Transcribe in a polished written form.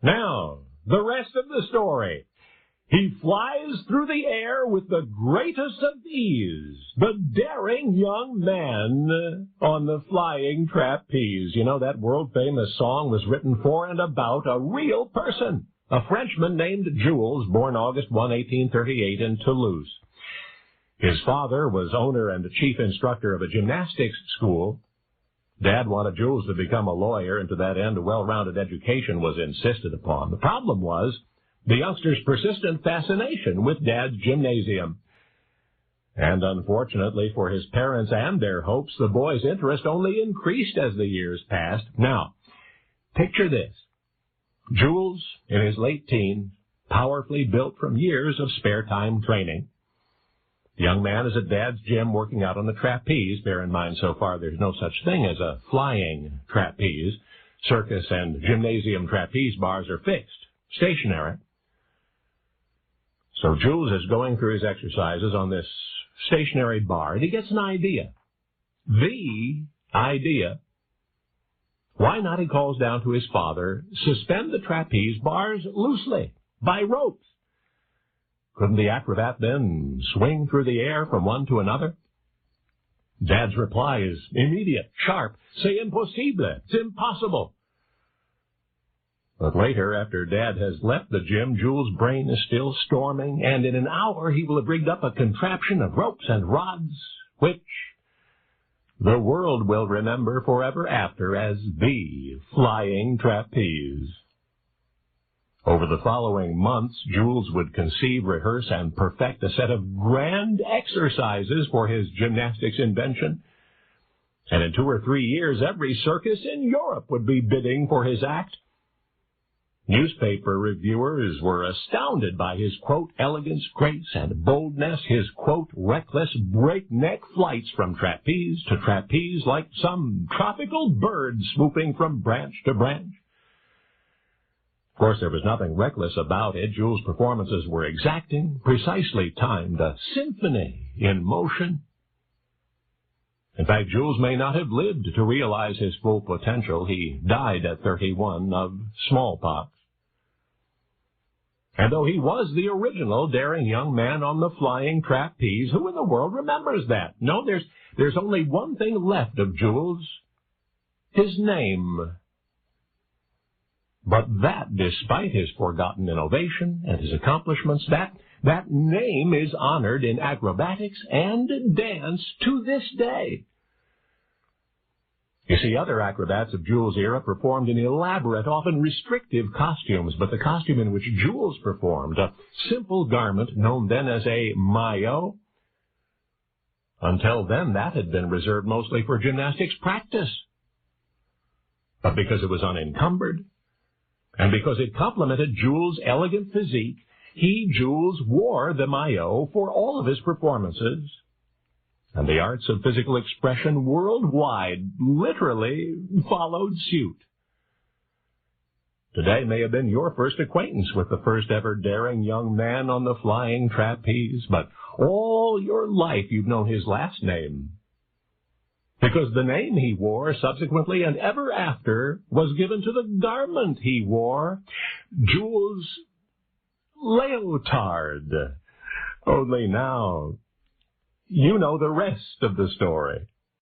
Now, the rest of the story. He flies through the air with the greatest of ease, the daring young man on the flying trapeze. You know, that world-famous song was written for and about a real person, a Frenchman named Jules, born August 1, 1838 in Toulouse. His father was owner and chief instructor of a gymnastics school. Dad wanted Jules to become a lawyer, and to that end, a well-rounded education was insisted upon. The problem was the youngster's persistent fascination with Dad's gymnasium. And unfortunately for his parents and their hopes, the boy's interest only increased as the years passed. Now, picture this. Jules, in his late teens, powerfully built from years of spare time training. The young man is at Dad's gym working out on the trapeze. Bear in mind, so far there's no such thing as a flying trapeze. Circus and gymnasium trapeze bars are fixed, stationary. So Jules is going through his exercises on this stationary bar, and he gets an idea. The idea. Why not, he calls down to his father, suspend the trapeze bars loosely, by ropes. Couldn't the acrobat then swing through the air from one to another? Dad's reply is immediate, sharp. C'est impossible. It's impossible. But later, after Dad has left the gym, Jules' brain is still storming, and in an hour he will have rigged up a contraption of ropes and rods, which the world will remember forever after as the flying trapeze. Over the following months, Jules would conceive, rehearse, and perfect a set of grand exercises for his gymnastics invention. And in 2 or 3 years, every circus in Europe would be bidding for his act. Newspaper reviewers were astounded by his, quote, elegance, grace, and boldness, his, quote, reckless, breakneck flights from trapeze to trapeze like some tropical bird swooping from branch to branch. Of course, there was nothing reckless about it. Jules' performances were exacting, precisely timed, a symphony in motion. In fact, Jules may not have lived to realize his full potential. He died at 31 of smallpox. And though he was the original daring young man on the flying trapeze, who in the world remembers that? No, there's only one thing left of Jules: his name. But that, despite his forgotten innovation and his accomplishments, that name is honored in acrobatics and dance to this day. You see, other acrobats of Jules' era performed in elaborate, often restrictive costumes, but the costume in which Jules performed, a simple garment known then as a maillot, until then that had been reserved mostly for gymnastics practice. But because it was unencumbered, and because it complemented Jules' elegant physique, he, Jules, wore the maillot for all of his performances. And the arts of physical expression worldwide literally followed suit. Today may have been your first acquaintance with the first ever daring young man on the flying trapeze, but all your life you've known his last name, because the name he wore subsequently and ever after was given to the garment he wore, Jules Leotard. Only now you know the rest of the story.